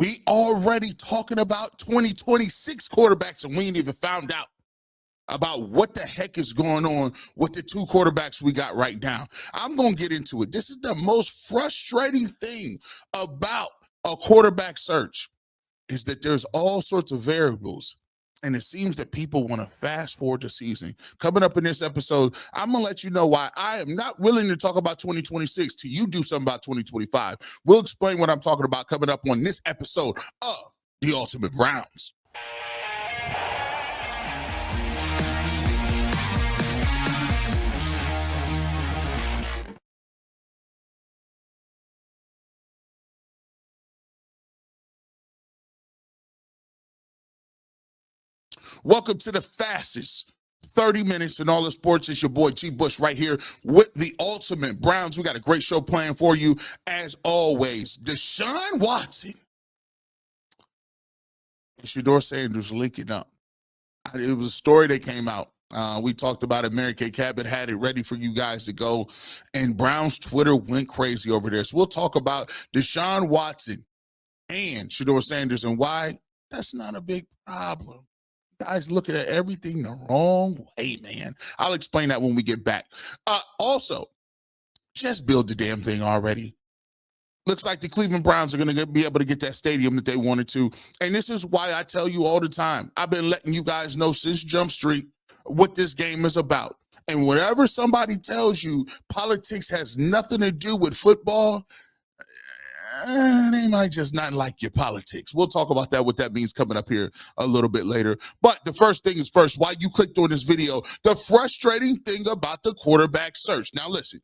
We already talking about 2026 quarterbacks, and we ain't even found out about what the heck is going on with the two quarterbacks we got right now. I'm going to get into it. This is the most frustrating thing about a quarterback search, is that there's all sorts of variables, and it seems that people want to fast forward the season. Coming up in this episode, I'm going to let you know why I am not willing to talk about 2026 till you do something about 2025. We'll explain what I'm talking about coming up on this episode of The Ultimate Browns. Welcome to the fastest 30 minutes in all the sports. It's your boy G. Bush right here with the Ultimate Browns. We got a great show planned for you as always. Deshaun Watson and Shedeur Sanders linking up. It was a story that came out. We talked about it. Mary Kay Cabot had it ready for you guys to go, and Browns Twitter went crazy over this. We'll talk about Deshaun Watson and Shedeur Sanders and why that's not a big problem. Guys looking at everything the wrong way, man. I'll explain that when we get back. Also, just build the damn thing already. Looks like the Cleveland Browns are going to be able to get that stadium that they wanted to. And this is why I tell you all the time. I've been letting you guys know since Jump Street what this game is about. And whenever somebody tells you politics has nothing to do with football, they might just not like your politics. We'll talk about that, what that means coming up here a little bit later. But the first thing is first, why you clicked on this video, the frustrating thing about the quarterback search. Now, listen,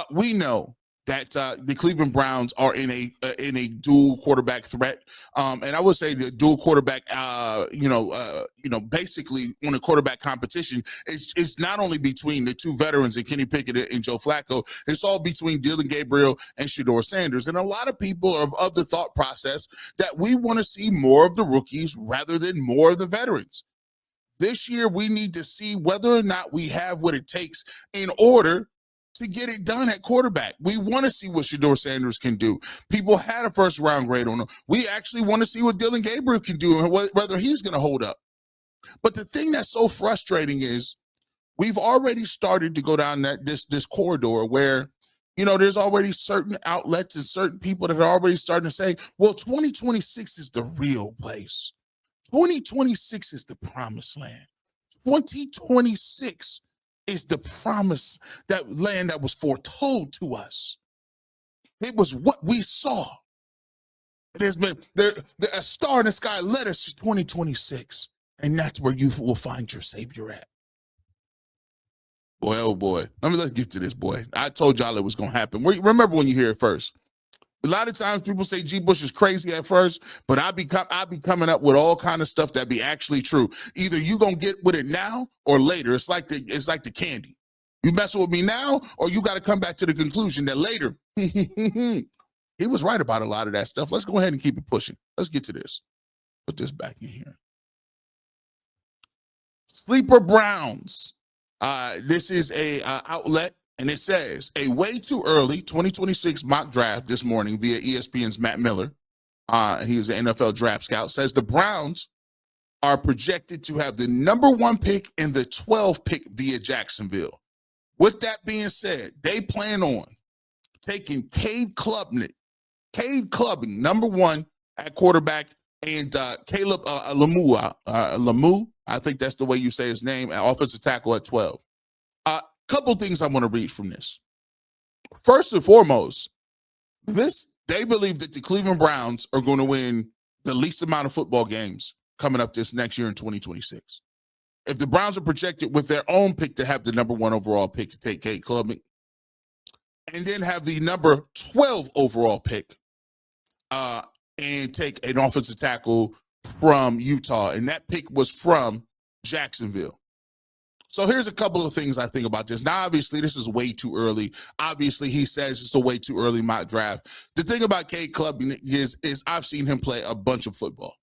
we know that the Cleveland Browns are in a dual quarterback threat, and I would say the dual quarterback, basically on a quarterback competition. It's not only between the two veterans and Kenny Pickett and Joe Flacco. It's all between Dillon Gabriel and Shedeur Sanders. And a lot of people are of the thought process that we want to see more of the rookies rather than more of the veterans. This year, we need to see whether or not we have what it takes in order to get it done at quarterback. We want to see what Shedeur Sanders can do. People had a first round grade on him. We actually want to see what Dillon Gabriel can do and whether he's going to hold up. But the thing that's so frustrating is we've already started to go down this corridor where, there's already certain outlets and certain people that are already starting to say, well, 2026 is the real place. 2026 is the promised land. 2026 is the promise, that land that was foretold to us. It was what we saw. It has been a star in the sky led us to 2026, and that's where you will find your Savior at. Boy, oh boy. Let's get to this, boy. I told y'all it was going to happen. Remember when you hear it first. A lot of times people say G. Bush is crazy at first, but I be coming up with all kind of stuff that be actually true. Either you gonna get with it now or later. It's like the candy. You messing with me now, or you got to come back to the conclusion that later. He was right about a lot of that stuff. Let's go ahead and keep it pushing. Let's get to this. Put this back in here. Sleeper Browns. This is a outlet. And it says, a way too early 2026 mock draft this morning via ESPN's Matt Miller. He was an NFL draft scout. Says the Browns are projected to have the number 1 pick and the 12th pick via Jacksonville. With that being said, they plan on taking Cade Klubnik, number 1 at quarterback, and Caleb Lamu, I think that's the way you say his name, at offensive tackle at 12. Couple things I want to read from this. First and foremost, they believe that the Cleveland Browns are going to win the least amount of football games coming up this next year in 2026. If the Browns are projected with their own pick to have the number 1 overall pick to take Cade Klubnik, and then have the number 12 overall pick and take an offensive tackle from Utah, and that pick was from Jacksonville. So here's a couple of things I think about this. Now, obviously, this is way too early. Obviously, he says it's a way too early mock draft. The thing about Cade Klubnik is I've seen him play a bunch of football.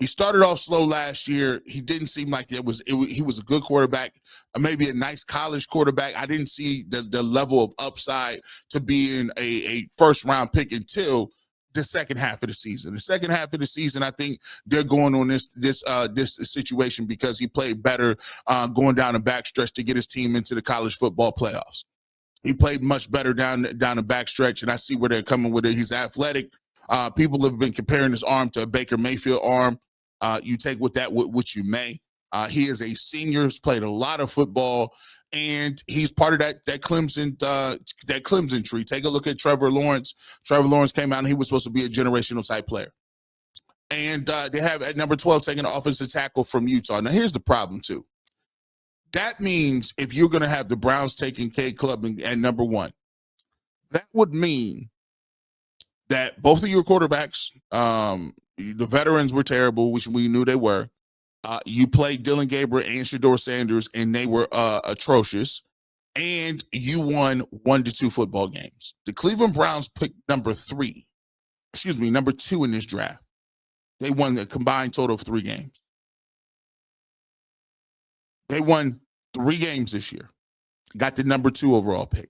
He started off slow last year. He didn't seem like he was a good quarterback, maybe a nice college quarterback. I didn't see the level of upside to being a first-round pick until the second half of the season. The second half of the season, I think they're going on this situation because he played better going down the backstretch to get his team into the college football playoffs. He played much better down the backstretch, and I see where they're coming with it. He's athletic. People have been comparing his arm to a Baker Mayfield arm. You take with that what you may. He is a senior. He's played a lot of football, and he's part of that Clemson tree. Take a look at Trevor Lawrence. Trevor Lawrence came out, and he was supposed to be a generational type player. And they have at number 12 taking an offensive tackle from Utah. Now, here's the problem, too. That means if you're going to have the Browns taking K Club at number 1, that would mean that both of your quarterbacks, the veterans were terrible, which we knew they were. You played Dillon Gabriel and Shedeur Sanders, and they were atrocious. And you won 1 to 2 football games. The Cleveland Browns picked number 2 in this draft. They won a combined total of 3 games. They won 3 games this year. Got the number 2 overall pick.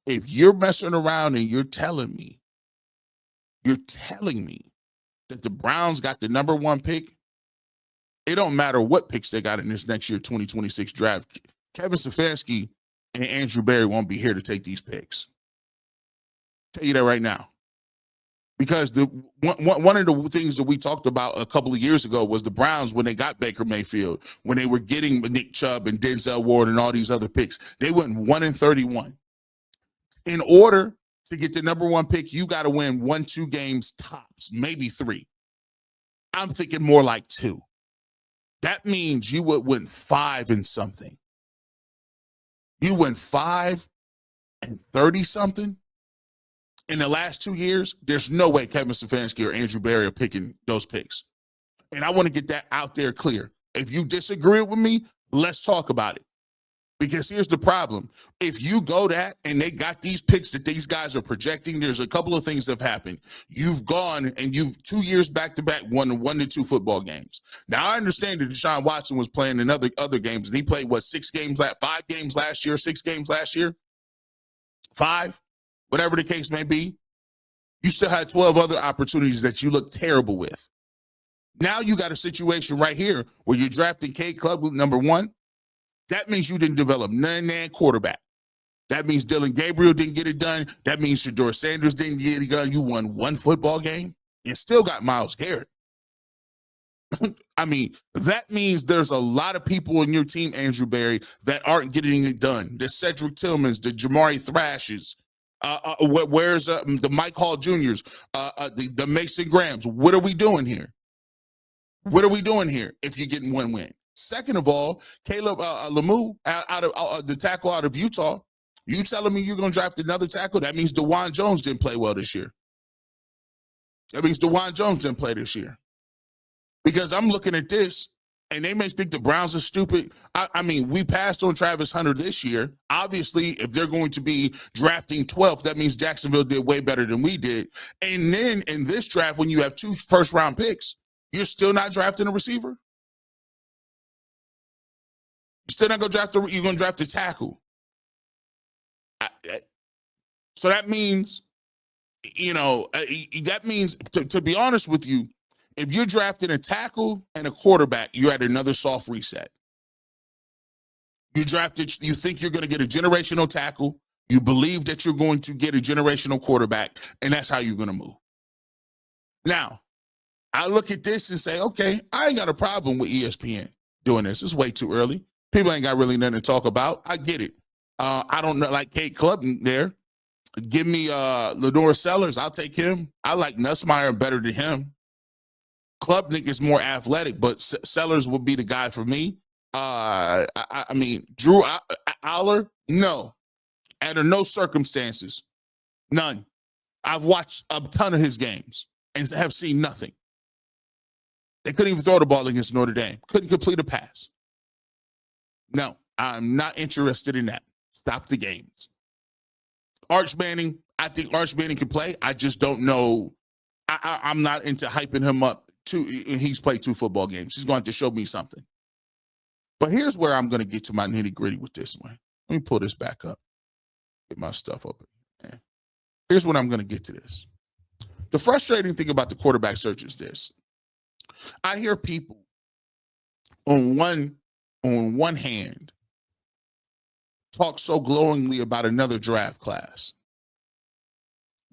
If you're messing around and you're telling me that the Browns got the number 1 pick, it don't matter what picks they got in this next year 2026 draft. Kevin Stefanski and Andrew Berry won't be here to take these picks. Tell you that right now. Because one of the things that we talked about a couple of years ago was the Browns, when they got Baker Mayfield, when they were getting Nick Chubb and Denzel Ward and all these other picks, they went 1-31. In order to get the number 1 pick, you got to win 1-2 games tops, maybe 3. I'm thinking more like 2. That means you would win 5 and something. You went 5-30-something. In the last 2 years, there's no way Kevin Stefanski or Andrew Berry are picking those picks. And I want to get that out there clear. If you disagree with me, let's talk about it. Because here's the problem. If you go that and they got these picks that these guys are projecting, there's a couple of things that have happened. You've gone and you've 2 years back-to-back won 1-2 football games. Now, I understand that Deshaun Watson was playing in other games, and he played, 5 games last year, 6 games last year? 5? Whatever the case may be, you still had 12 other opportunities that you look terrible with. Now you got a situation right here where you're drafting K Club with number 1. That means you didn't develop none quarterback. That means Dillon Gabriel didn't get it done. That means Shedeur Sanders didn't get it done. You won 1 football game and still got Myles Garrett. I mean, that means there's a lot of people in your team, Andrew Berry, that aren't getting it done. The Cedric Tillmans, the Jamari Thrashes, where's the Mike Hall Juniors, the Mason Grahams? What are we doing here? What are we doing here if you're getting 1 win? Second of all, Caleb Lemieux, out of the tackle out of Utah, you telling me you're going to draft another tackle? That means DeJuan Jones didn't play well this year. That means DeJuan Jones didn't play this year. Because I'm looking at this, and they may think the Browns are stupid. I mean, we passed on Travis Hunter this year. Obviously, if they're going to be drafting 12th, that means Jacksonville did way better than we did. And then in this draft, when you have 2 first-round picks, you're still not drafting a receiver? You're still not going to draft you're going to draft a tackle. So that means, that means, to be honest with you, if you're drafting a tackle and a quarterback, you're at another soft reset. You think you're going to get a generational tackle. You believe that you're going to get a generational quarterback, and that's how you're going to move. Now, I look at this and say, okay, I ain't got a problem with ESPN doing this. It's way too early. People ain't got really nothing to talk about. I get it. I don't know, like Kate Club there. Give me Lenore Sellers. I'll take him. I like Nussmeier better than him. Klubnik is more athletic, but Sellers would be the guy for me. I mean, Drew Aller, no. Under no circumstances. None. I've watched a ton of his games and have seen nothing. They couldn't even throw the ball against Notre Dame. Couldn't complete a pass. No, I'm not interested in that. Stop the games. Arch Manning, I think Arch Manning can play. I just don't know. I'm not into hyping him up. He's played 2 football games. He's going to show me something. But here's where I'm going to get to my nitty-gritty with this one. Let me pull this back up. Get my stuff up. Here's when I'm going to get to this. The frustrating thing about the quarterback search is this. I hear people on one hand talk so glowingly about another draft class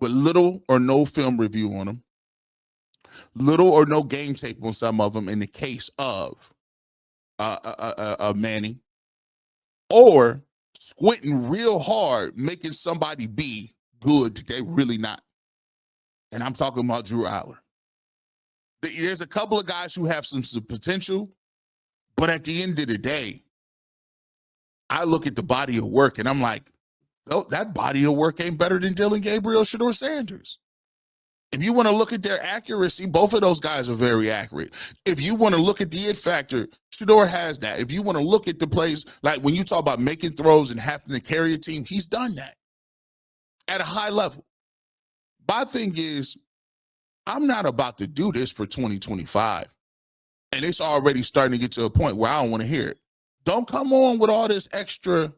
with little or no film review on them, little or no game tape on some of them in the case of Manning, or squinting real hard, making somebody be good that they really not. And I'm talking about Drew Aller. There's a couple of guys who have some potential, but at the end of the day, I look at the body of work and I'm like, oh, that body of work ain't better than Dillon Gabriel, Shedeur Sanders. If you want to look at their accuracy, both of those guys are very accurate. If you want to look at the it factor, Shedeur has that. If you want to look at the plays, like when you talk about making throws and having to carry a team, he's done that at a high level. My thing is, I'm not about to do this for 2025. And it's already starting to get to a point where I don't want to hear it. Don't come on with all this extra,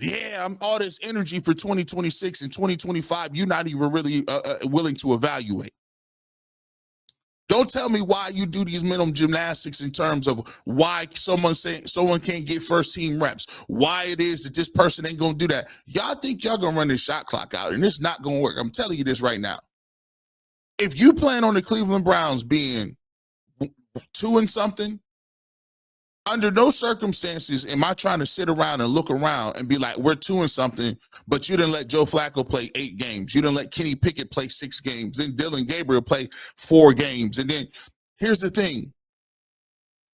I'm all this energy for 2026 and 2025. You're not even really willing to evaluate. Don't tell me why you do these mental gymnastics in terms of why someone can't get first team reps, why it is that this person ain't going to do that. Y'all think y'all going to run this shot clock out, and it's not going to work. I'm telling you this right now. If you plan on the Cleveland Browns being 2-something, under no circumstances am I trying to sit around and look around and be like, we're 2-something, but you didn't let Joe Flacco play 8 games. You didn't let Kenny Pickett play 6 games. Then Dillon Gabriel play 4 games. And then here's the thing.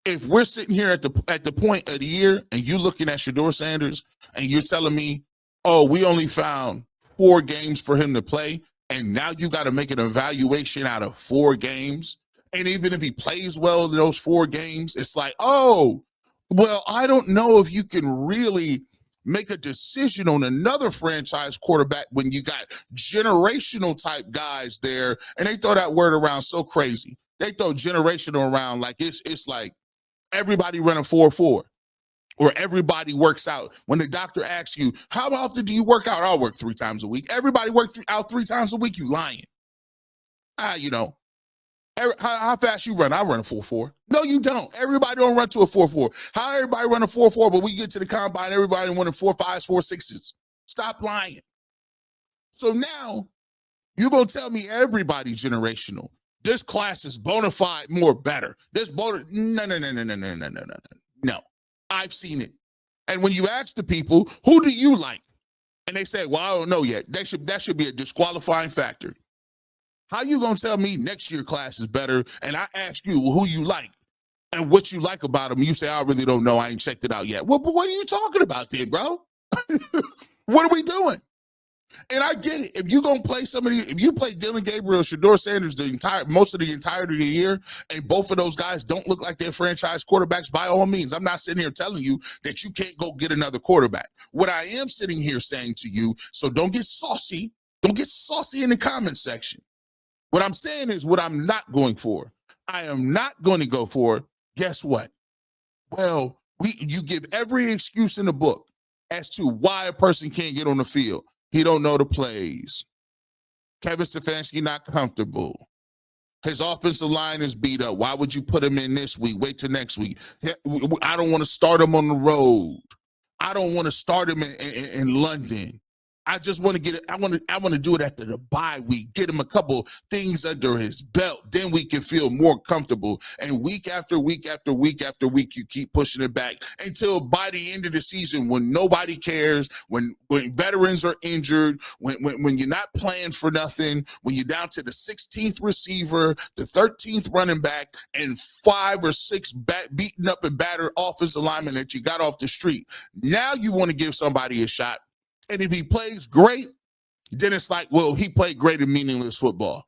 If we're sitting here at the point of the year and you're looking at Shedeur Sanders and you're telling me, oh, we only found 4 games for him to play, and now you got to make an evaluation out of 4 games, and even if he plays well in those 4 games, it's like, oh, well, I don't know if you can really make a decision on another franchise quarterback when you got generational type guys there. And they throw that word around so crazy. They throw generational around like it's like everybody running 4-4. Or everybody works out. When the doctor asks you, how often do you work out? I'll work 3 times a week. Everybody works out 3 times a week. You lying. How fast you run? I run a 4.4. No, you don't. Everybody don't run to a 4.4. How everybody run a 4.4, but we get to the combine, everybody running 4.5s, 4.6s. Stop lying. So now you're going to tell me everybody's generational. This class is bona fide more better. No. I've seen it. And when you ask the people, who do you like? And they say, well, I don't know yet. That should be a disqualifying factor. How you going to tell me next year class is better? And I ask you who you like and what you like about them. You say, I really don't know. I ain't checked it out yet. Well, but what are you talking about then, bro? What are we doing? And I get it. If you gonna play somebody, if you play Dillon Gabriel, Shedeur Sanders most of the entirety of the year, and both of those guys don't look like they're franchise quarterbacks, by all means, I'm not sitting here telling you that you can't go get another quarterback. What I am sitting here saying to you, so don't get saucy. Don't get saucy in the comment section. What I'm saying is what I'm not going for. I am not going to go for, guess what? Well, you give every excuse in the book as to why a person can't get on the field. He don't know the plays. Kevin Stefanski not comfortable. His offensive line is beat up. Why would you put him in this week? Wait till next week. I don't want to start him on the road. I don't want to start him in London. I just want to get it. I want to do it after the bye week. Get him a couple things under his belt. Then we can feel more comfortable. And week after week after week after week, you keep pushing it back until by the end of the season, when nobody cares, when veterans are injured, when you're not playing for nothing, when you're down to the 16th receiver, the 13th running back, and 5 or 6 beaten up and battered offensive linemen that you got off the street. Now you want to give somebody a shot. And if he plays great, then it's like, well, he played great in meaningless football.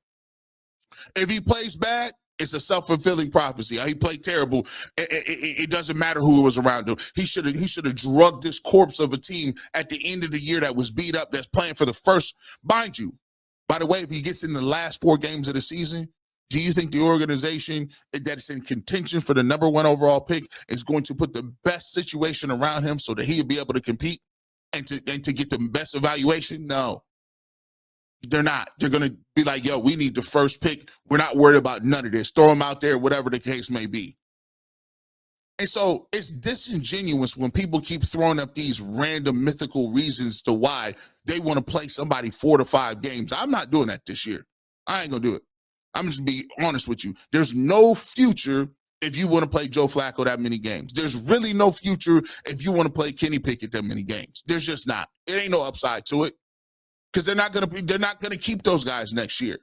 If he plays bad, it's a self-fulfilling prophecy. He played terrible. It doesn't matter who was around him. He should have drugged this corpse of a team at the end of the year that was beat up, that's playing for the first. Mind you, by the way, if he gets in the last 4 games of the season, do you think the organization that's in contention for the number 1 overall pick is going to put the best situation around him so that he'll be able to compete? And to get the best evaluation? No. They're not. They're going to be like, yo, we need the first pick. We're not worried about none of this. Throw them out there, whatever the case may be. And so it's disingenuous when people keep throwing up these random mythical reasons to why they want to play somebody 4 to 5 games. I'm not doing that this year. I ain't going to do it. I'm just be honest with you. There's no future if you want to play Joe Flacco that many games. There's really no future if you want to play Kenny Pickett that many games. There's just not. It ain't no upside to it because they're not going to keep those guys next year.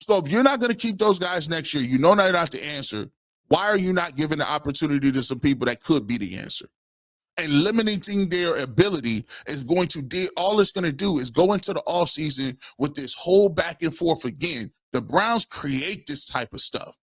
So if you're not going to keep those guys next year, you know they're not the answer. Why are you not giving the opportunity to some people that could be the answer? And limiting their ability is going to do, all it's going to do is go into the offseason with this whole back and forth again. The Browns create this type of stuff.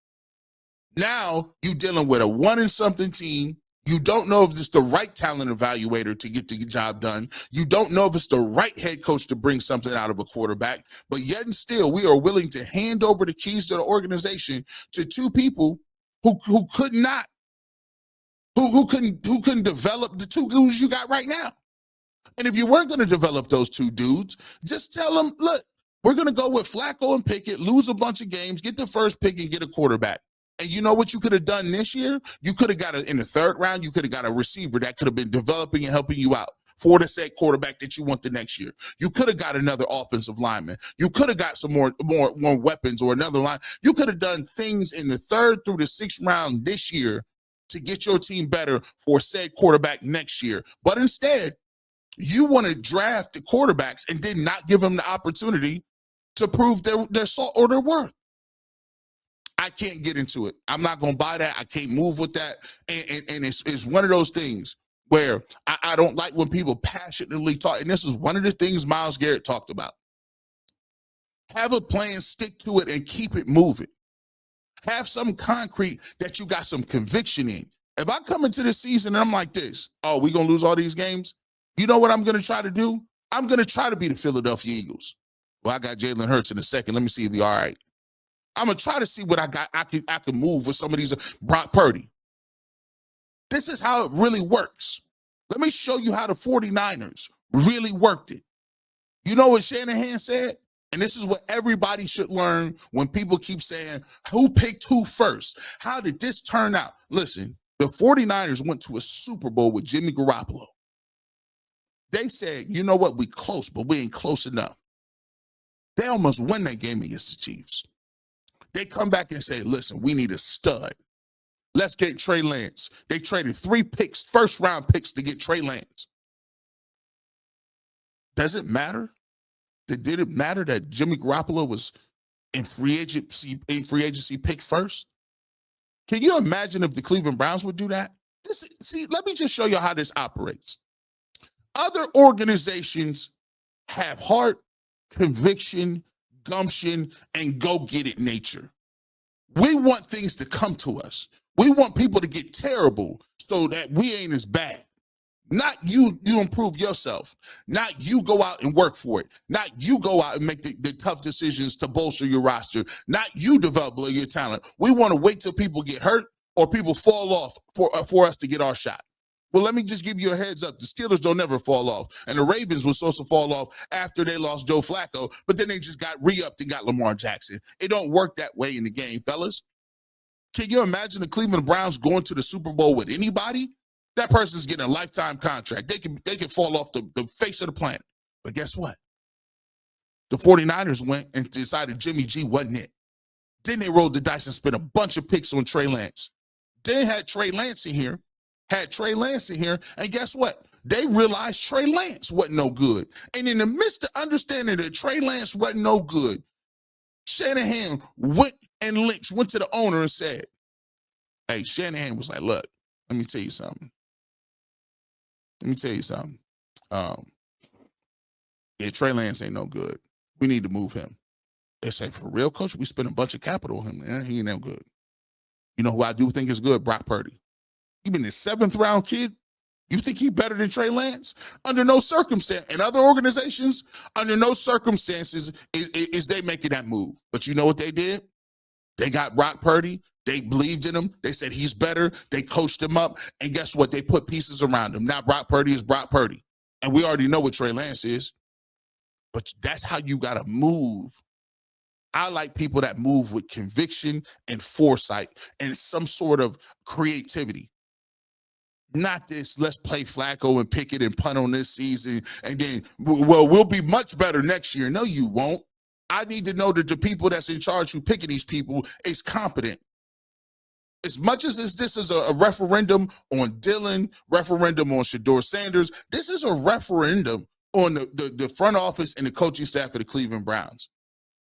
Now you're dealing with a 1-and-something team. You don't know if it's the right talent evaluator to get the job done. You don't know if it's the right head coach to bring something out of a quarterback. But yet and still, we are willing to hand over the keys to the organization to two people who couldn't develop the two dudes you got right now. And if you weren't going to develop those two dudes, just tell them, look, we're going to go with Flacco and Pickett, lose a bunch of games, get the first pick and get a quarterback. And you know what you could have done this year? You could have got in the 3rd round, you could have got a receiver that could have been developing and helping you out for the said quarterback that you want the next year. You could have got another offensive lineman. You could have got some more weapons or another line. You could have done things in the 3rd through the 6th round this year to get your team better for said quarterback next year. But instead, you want to draft the quarterbacks and did not give them the opportunity to prove their salt or their worth. I can't get into it. I'm not going to buy that. I can't move with that. And it's one of those things where I don't like when people passionately talk. And this is one of the things Myles Garrett talked about. Have a plan, stick to it, and keep it moving. Have some concrete that you got some conviction in. If I come into this season and I'm like this, oh, we going to lose all these games? You know what I'm going to try to do? I'm going to try to be the Philadelphia Eagles. Well, I got Jalen Hurts in a second. Let me see if he's all right. I'm going to try to see what I got. I can move with some of these. Brock Purdy. This is how it really works. Let me show you how the 49ers really worked it. You know what Shanahan said? And this is what everybody should learn when people keep saying, who picked who first? How did this turn out? Listen, the 49ers went to a Super Bowl with Jimmy Garoppolo. They said, you know what? We close, but we ain't close enough. They almost won that game against the Chiefs. They come back and say, listen, we need a stud. Let's get Trey Lance. They traded 3 picks, 1st-round picks to get Trey Lance. Does it matter? Did it matter that Jimmy Garoppolo was in free agency picked first? Can you imagine if the Cleveland Browns would do that? Let me just show you how this operates. Other organizations have heart, conviction, gumption, and go-get-it nature. We want things to come to us. We want people to get terrible so that we ain't as bad. Not you improve yourself. Not you go out and work for it. Not you go out and make the tough decisions to bolster your roster. Not you develop your talent. We want to wait till people get hurt or people fall off for us to get our shot. Well, let me just give you a heads up. The Steelers don't never fall off. And the Ravens were supposed to fall off after they lost Joe Flacco, but then they just got re-upped and got Lamar Jackson. It don't work that way in the game, fellas. Can you imagine the Cleveland Browns going to the Super Bowl with anybody? That person's getting a lifetime contract. They can fall off the face of the planet. But guess what? The 49ers went and decided Jimmy G wasn't it. Then they rolled the dice and spent a bunch of picks on Trey Lance. Then had Trey Lance in here, and guess what? They realized Trey Lance wasn't no good. And in the midst of understanding that Trey Lance wasn't no good, Shanahan went to the owner and said, hey, Shanahan was like, look, let me tell you something. Yeah, Trey Lance ain't no good. We need to move him. They say, for real, coach? We spent a bunch of capital on him, man. He ain't no good. You know who I do think is good? Brock Purdy. He been a 7th-round kid. You think he better than Trey Lance? Under no circumstance. In other organizations, under no circumstances is they making that move. But you know what they did? They got Brock Purdy. They believed in him. They said he's better. They coached him up. And guess what? They put pieces around him. Now Brock Purdy is Brock Purdy. And we already know what Trey Lance is. but that's how you got to move. I like people that move with conviction and foresight and some sort of creativity. Not this, let's play Flacco and Pickett and punt on this season, and then, well, we'll be much better next year. No, you won't. I need to know that the people that's in charge who picking these people is competent. As much as this is a referendum on Dylan, referendum on Shedeur Sanders, this is a referendum on the front office and the coaching staff of the Cleveland Browns.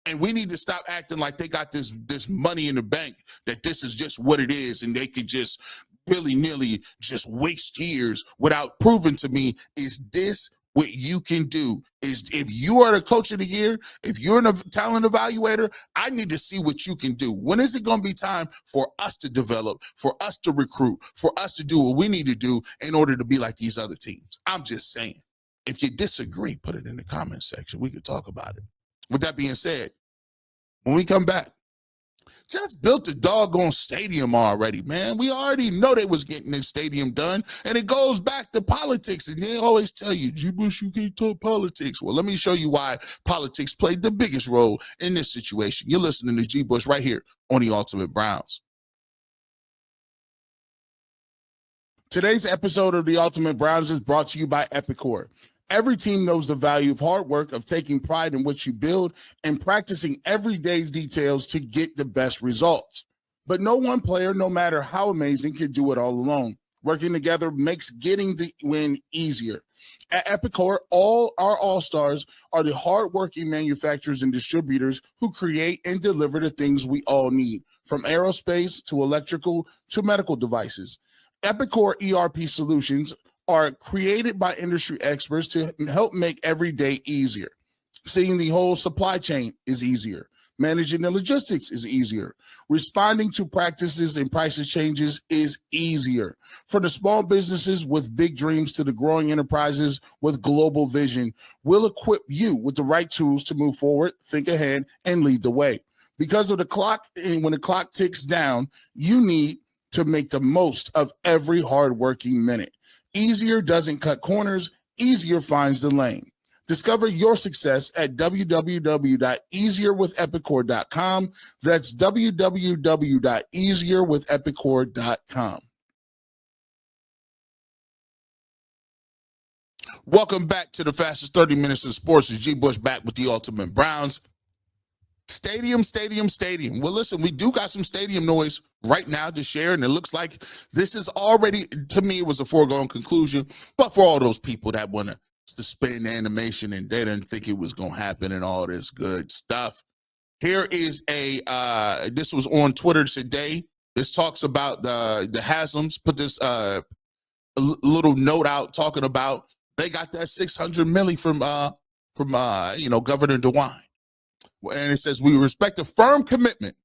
And we need to stop acting like they got this money in the bank, that this is just what it is, and they could just willy-nilly just waste years without proving to me, is this what you can do? Is if you are the coach of the year, if you're a talent evaluator, I need to see what you can do. When is it going to be time for us to develop, for us to recruit, for us to do what we need to do in order to be like these other teams? I'm just saying. If you disagree, put it in the comment section. We could talk about it. With that being said, when we come back, just built the doggone stadium already, man. We already know they was getting this stadium done, and it goes back to politics. And they always tell you, G. Bush, you can't talk politics. Well, let me show you why politics played the biggest role in this situation. You're listening to G. Bush right here on the Ultimate Browns. Today's episode of the Ultimate Browns is brought to you by Epicor. Every team knows the value of hard work, of taking pride in what you build, and practicing every day's details to get the best results. But no one player, no matter how amazing, can do it all alone. Working together makes getting the win easier. At Epicor, all our all-stars are the hardworking manufacturers and distributors who create and deliver the things we all need, from aerospace to electrical to medical devices. Epicor ERP solutions are created by industry experts to help make every day easier. Seeing the whole supply chain is easier. Managing the logistics is easier. Responding to practices and prices changes is easier. For the small businesses with big dreams to the growing enterprises with global vision, we'll equip you with the right tools to move forward, think ahead, and lead the way. Because of the clock, and when the clock ticks down, you need to make the most of every hardworking minute. Easier doesn't cut corners, easier finds the lane. Discover your success at www.easierwithepicor.com. That's www.easierwithepicor.com. Welcome back to the fastest 30 minutes in sports. It's G. Bush back with the Ultimate Browns. Stadium. Well, listen, we do got some stadium noise right now to share, and it looks like this is already, to me, it was a foregone conclusion. But for all those people that want to suspend animation and they didn't think it was going to happen and all this good stuff, here is this was on Twitter today. This talks about the Haslam's put this little note out talking about they got that $600 million from Governor DeWine. And it says, we respect a firm commitment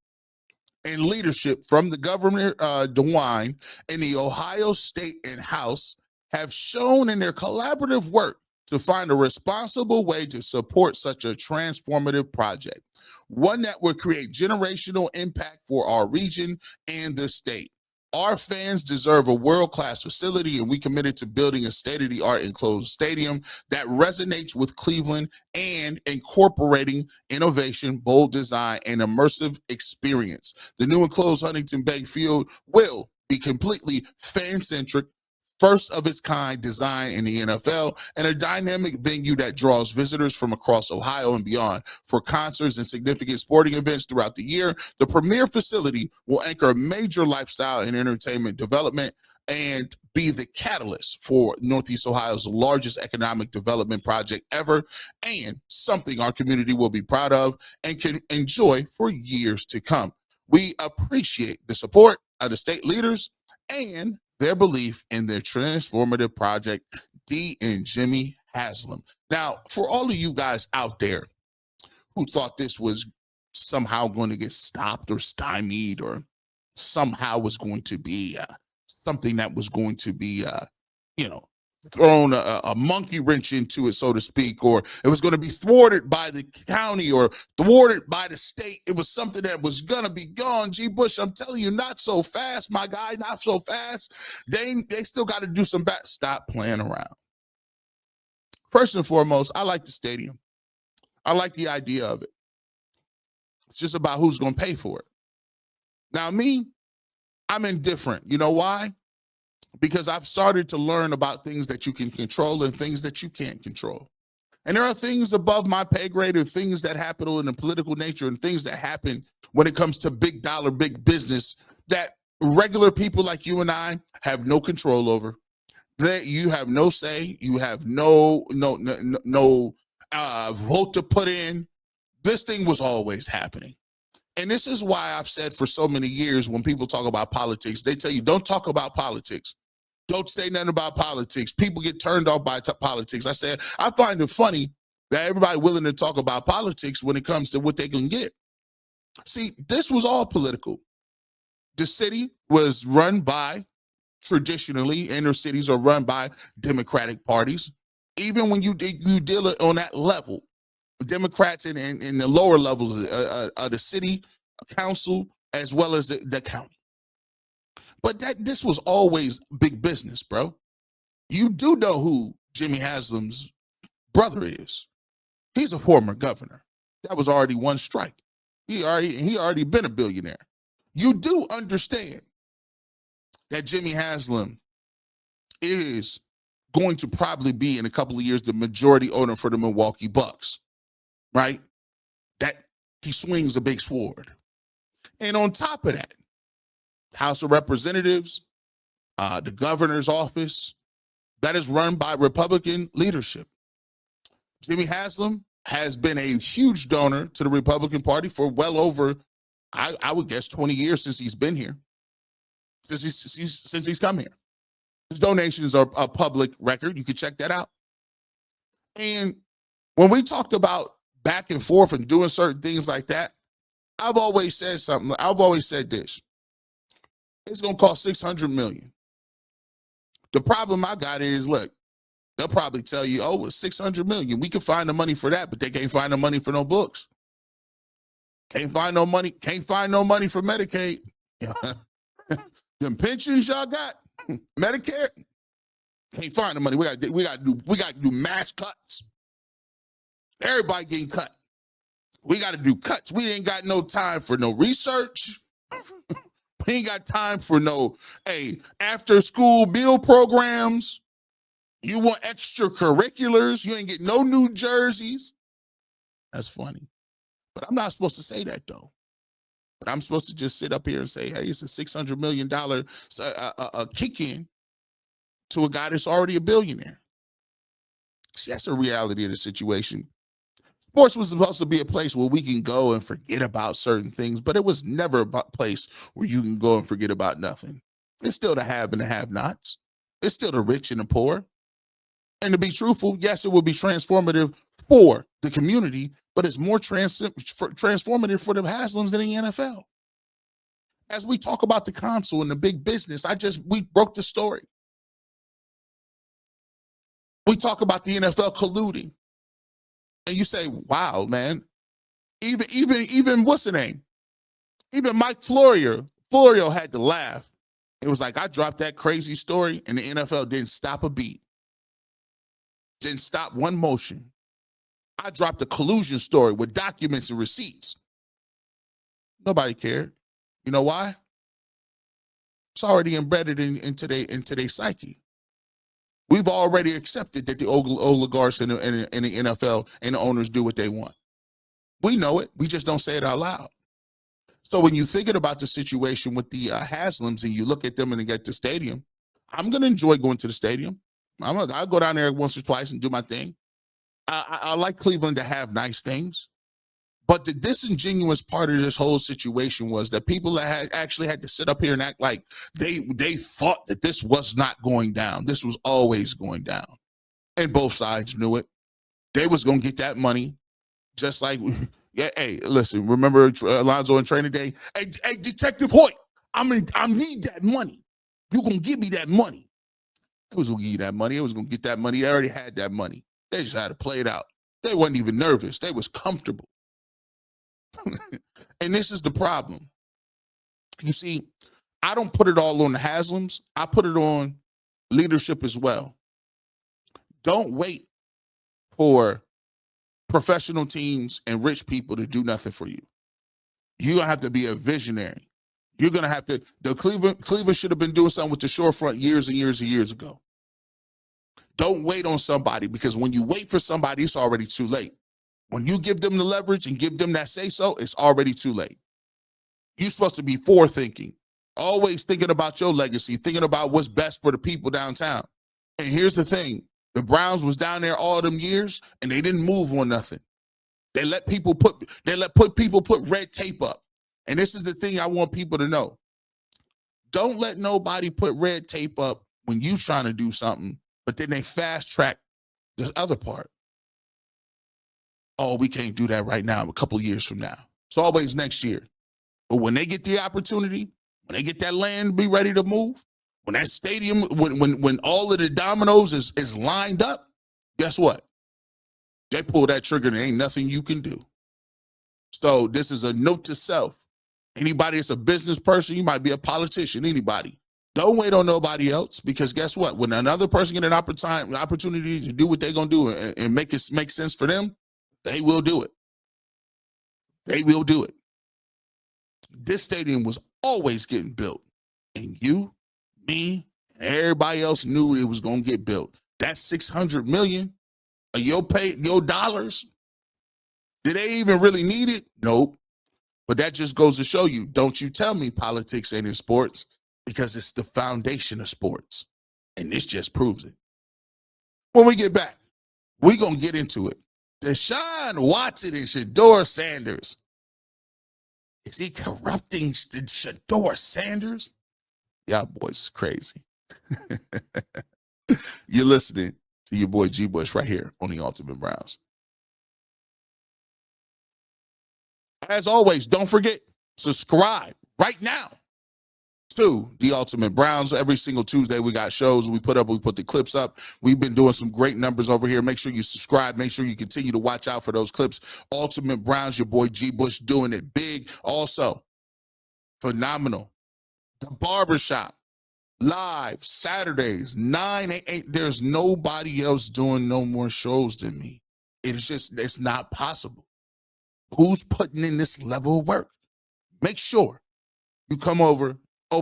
and leadership from the Governor DeWine and the Ohio State and House have shown in their collaborative work to find a responsible way to support such a transformative project, one that would create generational impact for our region and the state. Our fans deserve a world-class facility, and we committed to building a state-of-the-art enclosed stadium that resonates with Cleveland and incorporating innovation, bold design, and immersive experience. The new enclosed Huntington Bank Field will be completely fan-centric, first of its kind design in the NFL, and a dynamic venue that draws visitors from across Ohio and beyond. For concerts and significant sporting events throughout the year, the premier facility will anchor major lifestyle and entertainment development and be the catalyst for Northeast Ohio's largest economic development project ever, and something our community will be proud of and can enjoy for years to come. We appreciate the support of the state leaders and their belief in their transformative project, Dee and Jimmy Haslam. Now, for all of you guys out there who thought this was somehow going to get stopped or stymied, or somehow was going to be something that was going to be, thrown a monkey wrench into it, so to speak, or it was going to be thwarted by the county or thwarted by the state. It was something that was going to be gone. G. Bush, I'm telling you, not so fast, my guy, not so fast. They still got to do some Stop playing around. First and foremost, I like the stadium. I like the idea of it. It's just about who's going to pay for it. Now, me, I'm indifferent. You know why? Because I've started to learn about things that you can control and things that you can't control. And there are things above my pay grade or things that happen in the political nature and things that happen when it comes to big dollar, big business that regular people like you and I have no control over. That you have no say, you have no vote to put in. This thing was always happening. And this is why I've said for so many years when people talk about politics, they tell you, don't talk about politics. Don't say nothing about politics. People get turned off by politics. I said, I find it funny that everybody willing to talk about politics when it comes to what they can get. See, this was all political. The city was run by, traditionally, inner cities are run by Democratic parties. Even when you deal on that level, Democrats in the lower levels of the city council as well as the county. But this was always big business, bro. You do know who Jimmy Haslam's brother is. He's a former governor. That was already one strike. He already been a billionaire. You do understand that Jimmy Haslam is going to probably be in a couple of years the majority owner for the Milwaukee Bucks, right? That he swings a big sword. And on top of that, House of Representatives, the governor's office, that is run by Republican leadership. Jimmy Haslam has been a huge donor to the Republican Party for well over, I would guess, 20 years since he's been here, since he's come here. His donations are a public record. You can check that out. And when we talked about back and forth and doing certain things like that, I've always said something. I've always said this. It's going to cost $600 million. The problem I got is, look, they'll probably tell you, oh, it's $600 million. We can find the money for that, but they can't find the money for no books. Can't find no money for Medicaid. Them pensions y'all got, Medicare, can't find the money. We got to do mass cuts. Everybody getting cut. We got to do cuts. We ain't got no time for no research. We ain't got time for no after school meal programs. You want extracurriculars. You ain't get no new jerseys. That's funny. But I'm not supposed to say that, though. But I'm supposed to just sit up here and say, hey, it's a $600 million kick-in to a guy that's already a billionaire. See, that's the reality of the situation. Sports was supposed to be a place where we can go and forget about certain things, but it was never a place where you can go and forget about nothing. It's still the have and the have-nots. It's still the rich and the poor. And to be truthful, yes, it will be transformative for the community, but it's more transformative for the Haslams in the NFL. As we talk about the console and the big business, we broke the story. We talk about the NFL colluding. And you say, wow, man, even what's the name? Even Mike Florio had to laugh. It was like, I dropped that crazy story and the NFL didn't stop a beat. Didn't stop one motion. I dropped a collusion story with documents and receipts. Nobody cared. You know why? It's already embedded into their psyche. We've already accepted that the oligarchs in the NFL and the owners do what they want. We know it. We just don't say it out loud. So when you're thinking about the situation with the Haslams and you look at them and they get to the stadium, I'm going to enjoy going to the stadium. I'll go down there once or twice and do my thing. I like Cleveland to have nice things. But the disingenuous part of this whole situation was that people that actually had to sit up here and act like they thought that this was not going down. This was always going down. And both sides knew it. They was going to get that money. Just like, yeah, hey, listen, remember Alonzo in training day? Hey, Detective Hoyt, I need that money. You're going to give me that money. It was going to give you that money. It was going to get that money. They already had that money. They just had to play it out. They wasn't even nervous. They was comfortable. And this is the problem. You see, I don't put it all on the Haslams. I put it on leadership as well. Don't wait for professional teams and rich people to do nothing for you. You're gonna have to be a visionary. You're gonna have to. The Cleveland should have been doing something with the shorefront years and years and years ago. Don't wait on somebody, because when you wait for somebody, it's already too late. When you give them the leverage and give them that say so, it's already too late. You're supposed to be forethinking, always thinking about your legacy, thinking about what's best for the people downtown. And here's the thing: the Browns was down there all them years, and they didn't move on nothing. They let people put red tape up. And this is the thing I want people to know. Don't let nobody put red tape up when you trying to do something, but then they fast track this other part. Oh, we can't do that right now, a couple of years from now. It's always next year. But when they get the opportunity, when they get that land, be ready to move, when that stadium, when all of the dominoes is lined up, guess what? They pull that trigger and there ain't nothing you can do. So this is a note to self. Anybody that's a business person, you might be a politician, anybody. Don't wait on nobody else, because guess what? When another person get an opportunity to do what they're going to do and make it make sense for them, they will do it. They will do it. This stadium was always getting built. And you, me, and everybody else knew it was going to get built. That's $600 million. Your dollars. Did they even really need it? Nope. But that just goes to show you, don't you tell me politics ain't in sports, because it's the foundation of sports. And this just proves it. When we get back, we're going to get into it. Deshaun Watson and Shedeur Sanders. Is he corrupting Shedeur Sanders? Y'all boys is crazy. You're listening to your boy G. Bush right here on the Ultimate Browns. As always, don't forget, subscribe right now to the Ultimate Browns. Every single Tuesday we got shows we put the clips up. We've been doing some great numbers over here. Make sure you subscribe. Make sure you continue to watch out for those clips. Ultimate Browns, your boy G. Bush doing it big. Also, phenomenal. The Barbershop, live Saturdays, 9 8. There's nobody else doing no more shows than me. It's not possible. Who's putting in this level of work? Make sure you come over.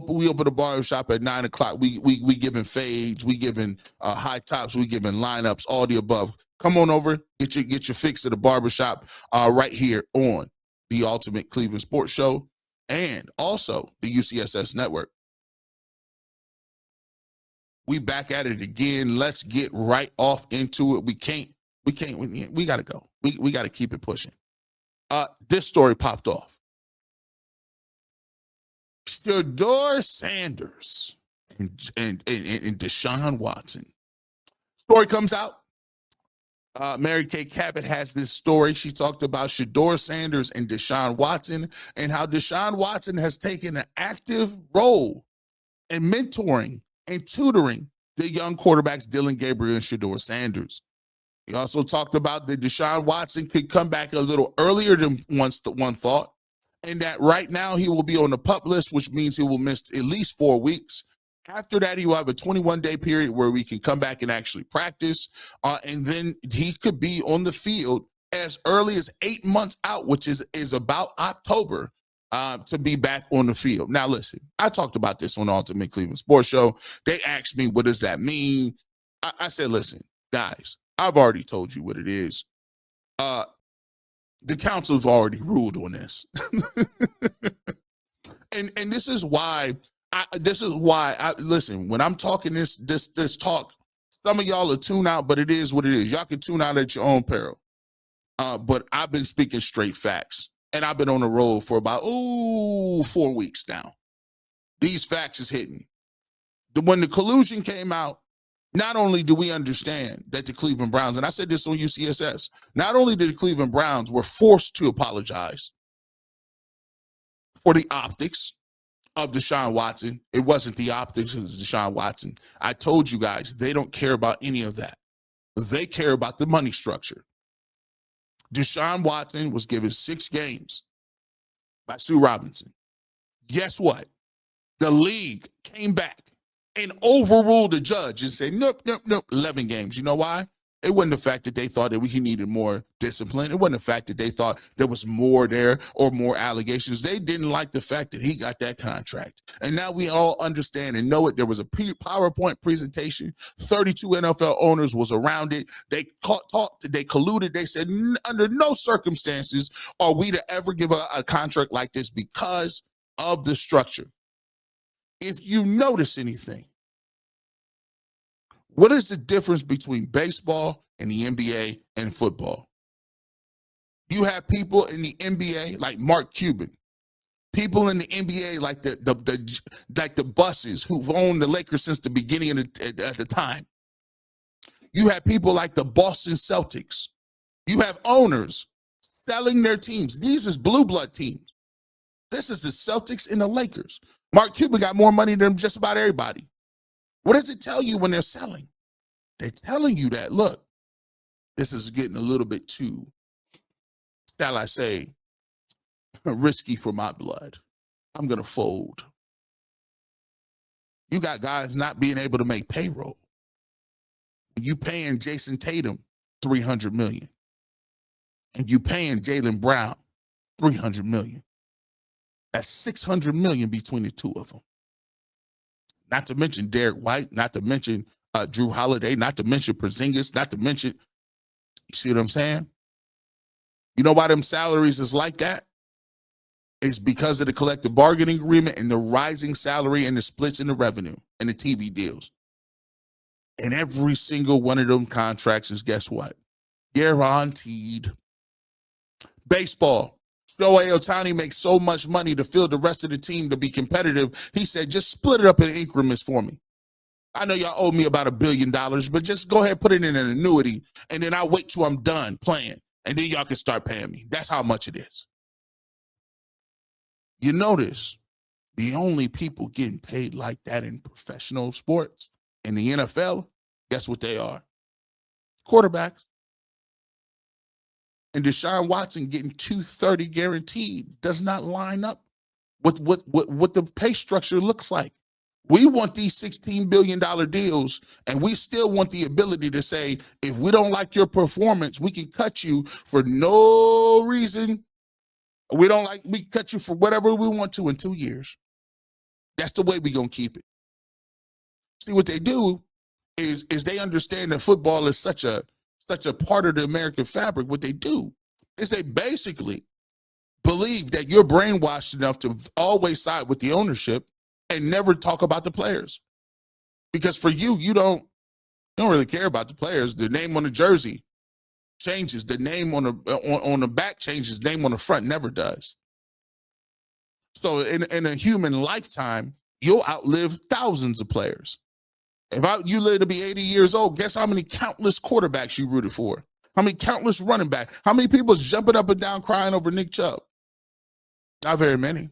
We open the barbershop at 9 o'clock. We giving fades, we giving high tops, we giving lineups, all the above. Come on over, get your fix at the barbershop right here on the Ultimate Cleveland Sports Show and also the UCSS Network. We back at it again. Let's get right off into it. We gotta go. We gotta keep it pushing. This story popped off. Shedeur Sanders and Deshaun Watson. Story comes out. Mary Kay Cabot has this story. She talked about Shedeur Sanders and Deshaun Watson and how Deshaun Watson has taken an active role in mentoring and tutoring the young quarterbacks Dylan Gabriel and Shedeur Sanders. He also talked about that Deshaun Watson could come back a little earlier than one thought, and that right now he will be on the PUP list, which means he will miss at least 4 weeks. After that, he will have a 21-day period where we can come back and actually practice, and then he could be on the field as early as 8 months out, which is about October, to be back on the field. Now, listen, I talked about this on the Ultimate Cleveland Sports Show. They asked me, what does that mean? I said, listen, guys, I've already told you what it is. The council's already ruled on this. and this is why listen, when I'm talking this talk, some of y'all will tune out, but it is what it is. Y'all can tune out at your own peril. But I've been speaking straight facts, and I've been on the road for about 4 weeks now. These facts is hitting. When the collusion came out, not only do we understand that the Cleveland Browns, and I said this on UCSS, not only did the Cleveland Browns were forced to apologize for the optics of Deshaun Watson. It wasn't the optics of Deshaun Watson. I told you guys, they don't care about any of that. They care about the money structure. Deshaun Watson was given 6 games by Sue Robinson. Guess what? The league came back and overruled the judge and said, nope, 11 games. You know why? It wasn't the fact that they thought that he needed more discipline. It wasn't the fact that they thought there was more there or more allegations. They didn't like the fact that he got that contract. And now we all understand and know it. There was a PowerPoint presentation. 32 NFL owners was around it. They talked, they colluded. They said, under no circumstances are we to ever give a contract like this because of the structure. If you notice anything, what is the difference between baseball and the NBA and football? You have people in the NBA like Mark Cuban, people in the NBA like the buses who've owned the Lakers since the beginning of the time. You have people like the Boston Celtics. You have owners selling their teams. These are blue blood teams. This is the Celtics and the Lakers. Mark Cuban got more money than just about everybody. What does it tell you when they're selling? They're telling you that, look, this is getting a little bit too, shall I say, risky for my blood. I'm going to fold. You got guys not being able to make payroll. You paying Jason Tatum $300 million. And you paying Jaylen Brown $300 million. That's $600 million between the two of them. Not to mention Derek White, not to mention Drew Holiday, not to mention Porzingis, not to mention, you see what I'm saying? You know why them salaries is like that? It's because of the collective bargaining agreement and the rising salary and the splits in the revenue and the TV deals. And every single one of them contracts is, guess what? Guaranteed. Baseball. Shohei Ohtani makes so much money to field the rest of the team to be competitive. He said, just split it up in increments for me. I know y'all owe me about $1 billion, but just go ahead and put it in an annuity, and then I'll wait till I'm done playing, and then y'all can start paying me. That's how much it is. You notice the only people getting paid like that in professional sports, in the NFL, guess what they are? Quarterbacks. And Deshaun Watson getting $230 guaranteed does not line up with what the pay structure looks like. We want these $16 billion deals, and we still want the ability to say, if we don't like your performance, we can cut you for no reason. We cut you for whatever we want to in 2 years. That's the way we're going to keep it. See, what they do is they understand that football is such a part of the American fabric. What they do is they basically believe that you're brainwashed enough to always side with the ownership and never talk about the players. Because for you don't really care about the players. The name on the jersey changes. The name on the back changes. Name on the front never does. So in a human lifetime, you'll outlive thousands of players. If you live to be 80 years old, guess how many countless quarterbacks you rooted for? How many countless running backs? How many people is jumping up and down crying over Nick Chubb? Not very many.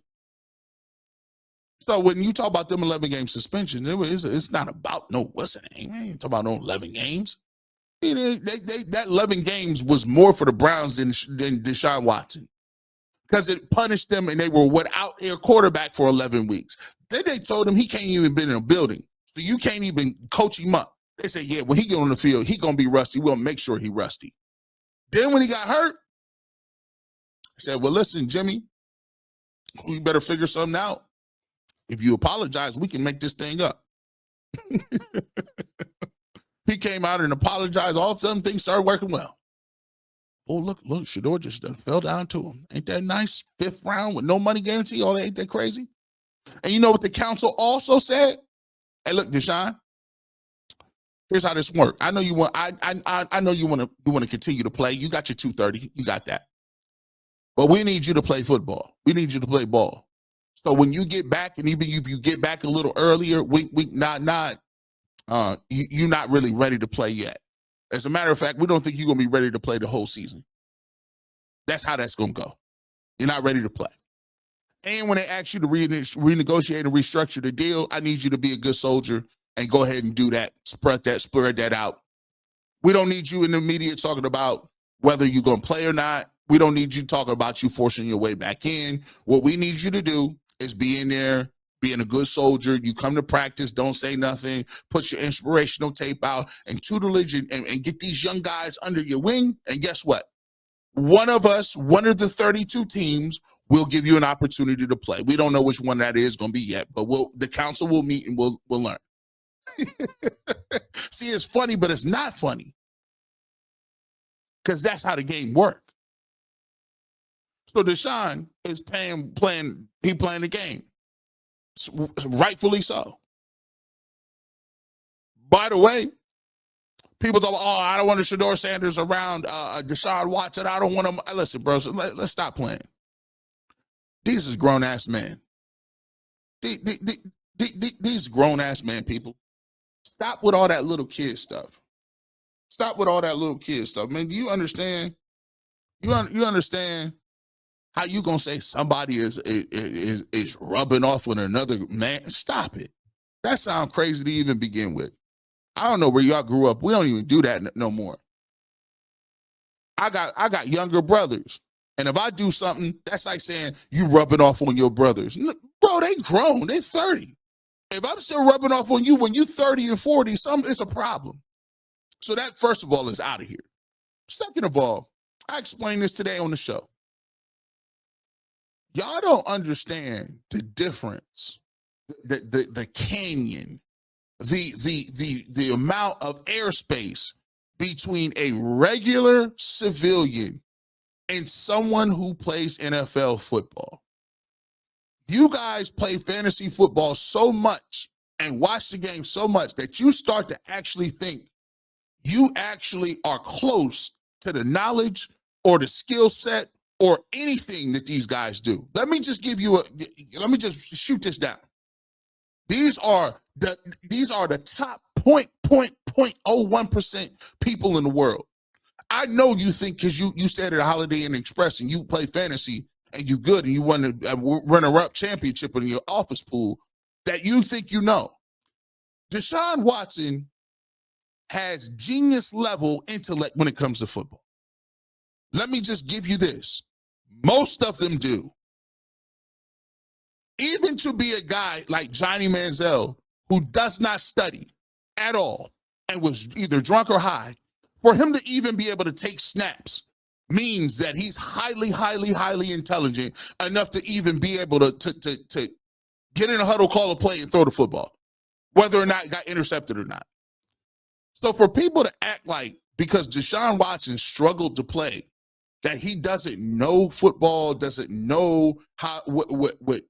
So when you talk about them 11-game suspension, it's not about what's the name? I ain't talking about no 11 games. That 11 games was more for the Browns than Deshaun Watson, because it punished them and they were without their quarterback for 11 weeks. Then they told him he can't even be in a building, so you can't even coach him up. They said, yeah, when he get on the field, he gonna be rusty. We'll make sure he rusty. Then when he got hurt, I said, well, listen, Jimmy, we better figure something out. If you apologize, we can make this thing up. He came out and apologized. All of a sudden, things started working well. Oh, look, Shedeur just done fell down to him. Ain't that nice? 5th round with no money guarantee. Oh, ain't that crazy? And you know what the council also said? Hey, look, Deshaun, here's how this works. I know you want. I know you want to continue to play. You got your 230. You got that. But we need you to play football. We need you to play ball. So when you get back, and even if you get back a little earlier, you're not really ready to play yet. As a matter of fact, we don't think you're gonna be ready to play the whole season. That's how that's gonna go. You're not ready to play. And when they ask you to renegotiate and restructure the deal, I need you to be a good soldier and go ahead and do that. Spread that out. We don't need you in the media talking about whether you're gonna play or not. We don't need you talking about you forcing your way back in. What we need you to do is be in there being a good soldier. You come to practice, don't say nothing, put your inspirational tape out and tutelage and get these young guys under your wing. And guess what? One of the 32 teams will give you an opportunity to play. We don't know which one that is going to be yet, but the council will meet and we'll learn. See, it's funny, but it's not funny because that's how the game works. So Deshaun is playing the game. Rightfully so. By the way, people talk, oh, I don't want Shedeur Sanders around Deshaun Watson. I don't want him. Listen, bro, so let's stop playing. These is grown-ass men. These grown-ass men, people. Stop with all that little kid stuff. Stop with all that little kid stuff. Man, do you understand? You understand how you gonna say somebody is rubbing off with another man? Stop it. That sounds crazy to even begin with. I don't know where y'all grew up. We don't even do that no more. I got younger brothers. And if I do something, that's like saying you rubbing off on your brothers. Bro, they grown. They 30. If I'm still rubbing off on you when you're 30 and 40, it's a problem. So that, first of all, is out of here. Second of all, I explained this today on the show. Y'all don't understand the difference, the canyon, the amount of airspace between a regular civilian and someone who plays NFL football. You guys play fantasy football so much and watch the game so much that you start to actually think you actually are close to the knowledge or the skill set or anything that these guys do. Let me just let me just shoot this down. These are the top 0.01% people in the world. I know you think because you stayed at a Holiday Inn Express and you play fantasy and you good and you won a runner-up championship in your office pool that you think you know. Deshaun Watson has genius level intellect when it comes to football. Let me just give you this. Most of them do. Even to be a guy like Johnny Manziel, who does not study at all and was either drunk or high, for him to even be able to take snaps means that he's highly, highly, highly intelligent enough to even be able to get in a huddle, call a play, and throw the football, whether or not it got intercepted or not. So for people to act like because Deshaun Watson struggled to play, that he doesn't know football, doesn't know how what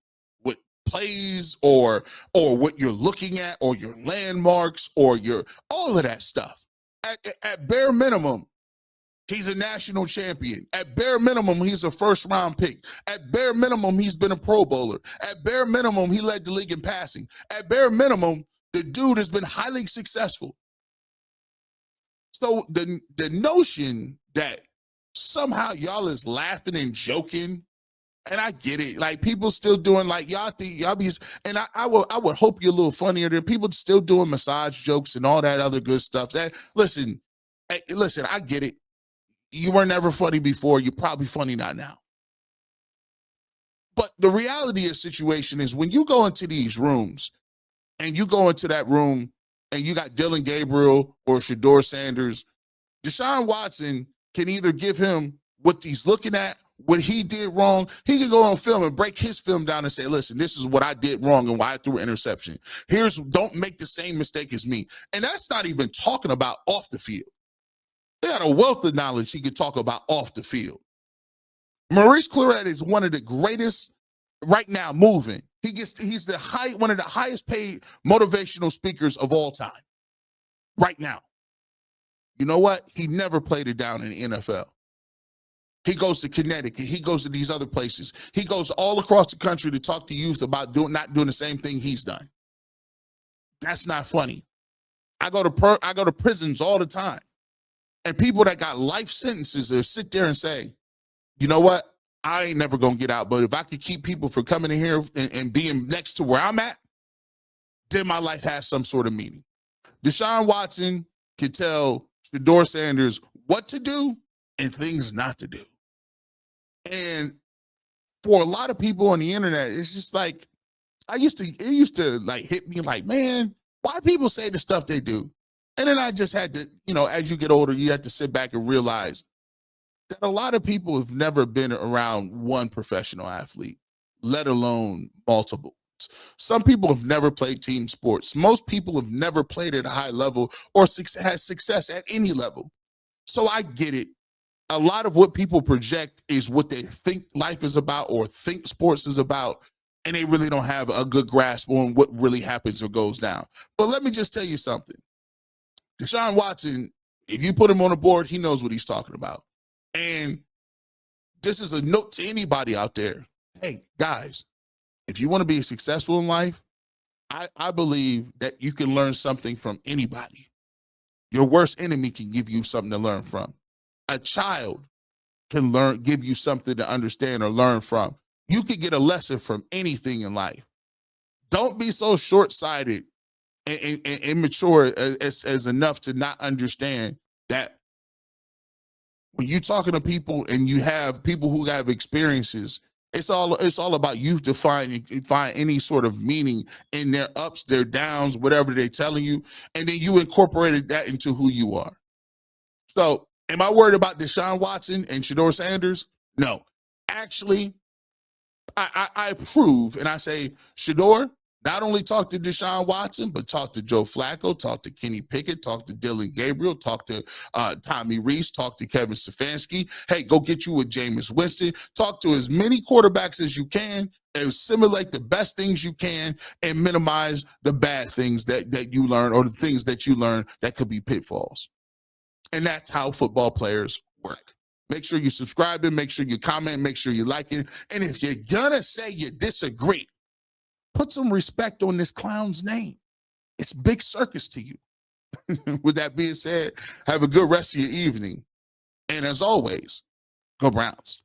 plays or what you're looking at or your landmarks or your all of that stuff. At bare minimum, he's a national champion. At bare minimum, he's a first-round pick. At bare minimum, he's been a Pro Bowler. At bare minimum, he led the league in passing. At bare minimum, the dude has been highly successful. So the notion that somehow y'all is laughing and joking, and I get it, like people still doing like y'all think y'all be, and I would hope you're a little funnier than people still doing massage jokes and all that other good stuff. That listen, I get it. You were never funny before. You're probably funny not now. But the reality of the situation is when you go into these rooms and you go into that room and you got Dylan Gabriel or Shedeur Sanders, Deshaun Watson can either give him what he's looking at, what he did wrong. He can go on film and break his film down and say, listen, this is what I did wrong and why I threw an interception. Don't make the same mistake as me. And that's not even talking about off the field. They got a wealth of knowledge he could talk about off the field. Maurice Claret is one of the greatest right now moving. He's one of the highest paid motivational speakers of all time right now. You know what? He never played it down in the NFL. He goes to Connecticut. He goes to these other places. He goes all across the country to talk to youth about not doing the same thing he's done. That's not funny. I go to prisons all the time. And people that got life sentences will sit there and say, you know what? I ain't never going to get out. But if I could keep people from coming in here and being next to where I'm at, then my life has some sort of meaning. Deshaun Watson can tell Shedeur Sanders what to do and things not to do. And for a lot of people on the internet, it's just like, it used to like hit me like, man, why people say the stuff they do? And then I just had to, as you get older, you have to sit back and realize that a lot of people have never been around one professional athlete, let alone multiple. Some people have never played team sports. Most people have never played at a high level or had success at any level. So I get it. A lot of what people project is what they think life is about or think sports is about, and they really don't have a good grasp on what really happens or goes down. But let me just tell you something. Deshaun Watson, if you put him on the board, he knows what he's talking about. And this is a note to anybody out there. Hey, guys, if you want to be successful in life, I believe that you can learn something from anybody. Your worst enemy can give you something to learn from. A child can give you something to understand or learn from. You can get a lesson from anything in life. Don't be so short-sighted and immature as enough to not understand that when you're talking to people and you have people who have experiences, it's all about you to find any sort of meaning in their ups, their downs, whatever they're telling you, and then you incorporated that into who you are. So, am I worried about Deshaun Watson and Shedeur Sanders? No. Actually, I approve and I say, Shedeur, not only talk to Deshaun Watson, but talk to Joe Flacco, talk to Kenny Pickett, talk to Dylan Gabriel, talk to Tommy Reese, talk to Kevin Stefanski. Hey, go get you with Jameis Winston. Talk to as many quarterbacks as you can and simulate the best things you can and minimize the bad things that you learn or the things that you learn that could be pitfalls. And that's how football players work. Make sure you subscribe and make sure you comment, make sure you like it. And if you're gonna say you disagree, put some respect on this clown's name. It's big circus to you. With that being said, have a good rest of your evening. And as always, go Browns.